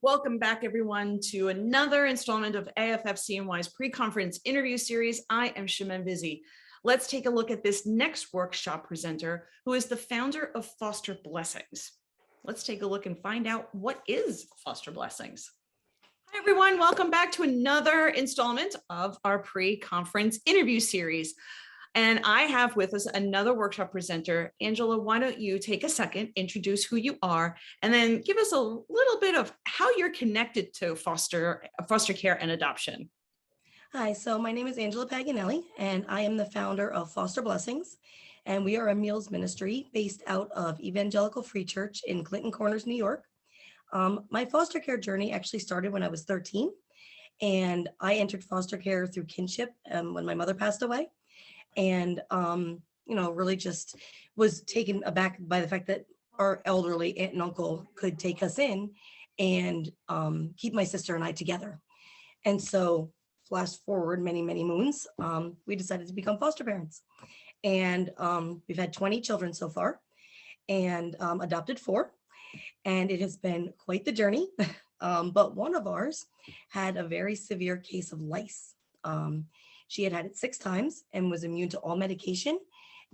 Welcome back, everyone, to another installment of AFF-CNY's pre-conference interview series. I am Shemin Vizzi. Let's take a look at this next workshop presenter, who is the founder of Foster Blessings. Let's take a look and find out what is Foster Blessings. Hi, everyone. Welcome back to another installment of our pre-conference interview series. And I have with us another workshop presenter. Angela, why don't you take a second, introduce who you are, and then give us a little bit of how you're connected to foster care and adoption. Hi, so my name is Angela Paganelli, and I am the founder of Foster Blessings. And we are a meals ministry based out of Evangelical Free Church in Clinton Corners, New York. My foster care journey actually started when I was 13, and I entered foster care through kinship when my mother passed away. And, really just was taken aback by the fact that our elderly aunt and uncle could take us in and keep my sister and I together. And so flash forward many, many moons, we decided to become foster parents. And we've had 20 children so far and adopted 4. And it has been quite the journey. But one of ours had a very severe case of lice. She had had it 6 times and was immune to all medication.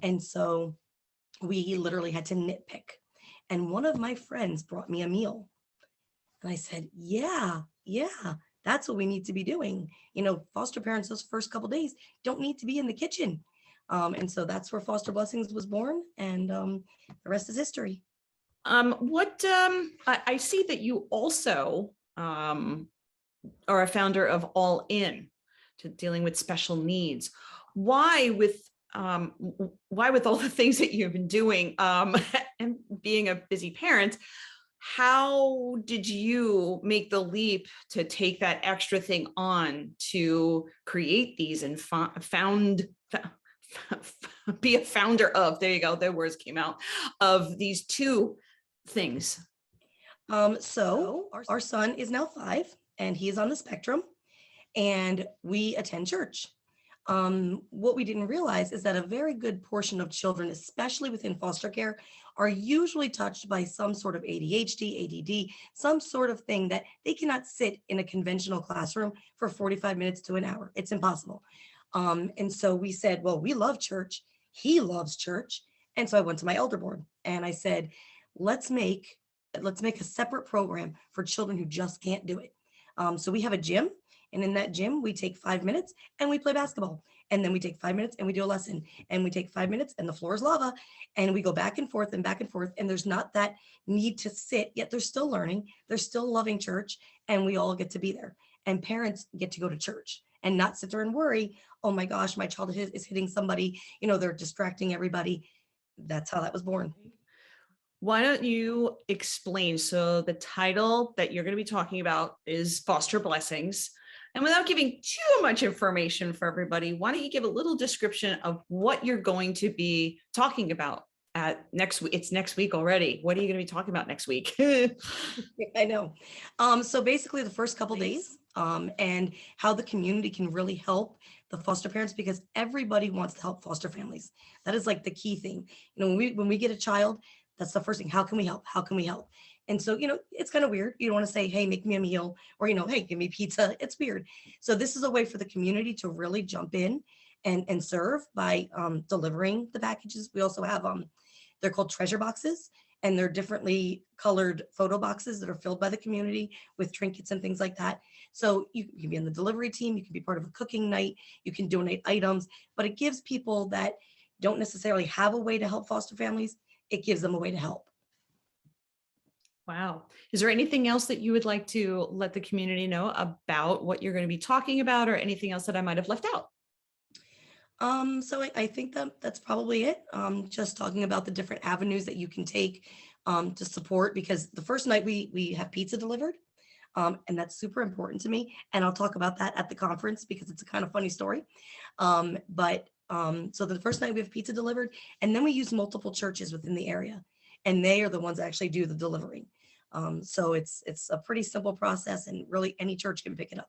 And so we literally had to nitpick. And one of my friends brought me a meal. And I said, yeah, that's what we need to be doing. Foster parents, those first couple of days don't need to be in the kitchen. And so that's where Foster Blessings was born. And the rest is history. I see that you also are a founder of All In, to dealing with special needs. Why with all the things that you've been doing and being a busy parent, how did you make the leap to take that extra thing on to create these and be a founder of, there you go, their words came out, of these 2 things? So our son is now 5 and he is on the spectrum. And we attend church. What we didn't realize is that a very good portion of children, especially within foster care, are usually touched by some sort of ADHD, ADD, some sort of thing that they cannot sit in a conventional classroom for 45 minutes to an hour. It's impossible. And so we said, well, we love church. He loves church. And so I went to my elder board and I said, let's make a separate program for children who just can't do it. So we have a gym. And in that gym, we take 5 minutes and we play basketball. And then we take 5 minutes and we do a lesson. And we take 5 minutes and the floor is lava. And we go back and forth and back and forth. And there's not that need to sit, yet they're still learning. They're still loving church. And we all get to be there. And parents get to go to church and not sit there and worry, oh my gosh, my child is hitting somebody. They're distracting everybody. That's how that was born. Why don't you explain? So the title that you're going to be talking about is Foster Blessings. And without giving too much information for everybody, why don't you give a little description of what you're going to be talking about at next week? It's next week already. What are you going to be talking about next week? I know. So basically the first couple days and how the community can really help the foster parents, because everybody wants to help foster families. That is like the key thing. When we get a child, that's the first thing. How can we help? How can we help? And so, it's kind of weird. You don't want to say, hey, make me a meal, or, hey, give me pizza. It's weird. So this is a way for the community to really jump in and serve by delivering the packages. We also have, they're called treasure boxes, and they're differently colored photo boxes that are filled by the community with trinkets and things like that. So you can be on the delivery team. You can be part of a cooking night. You can donate items, but it gives people that don't necessarily have a way to help foster families, it gives them a way to help. Wow. Is there anything else that you would like to let the community know about what you're going to be talking about, or anything else that I might have left out? So I think that's probably it. Just talking about the different avenues that you can take to support, because the first night we have pizza delivered. And that's super important to me. And I'll talk about that at the conference because it's a kind of funny story. So the first night we have pizza delivered, and then we use multiple churches within the area, and they are the ones that actually do the delivering. So it's a pretty simple process, and really any church can pick it up.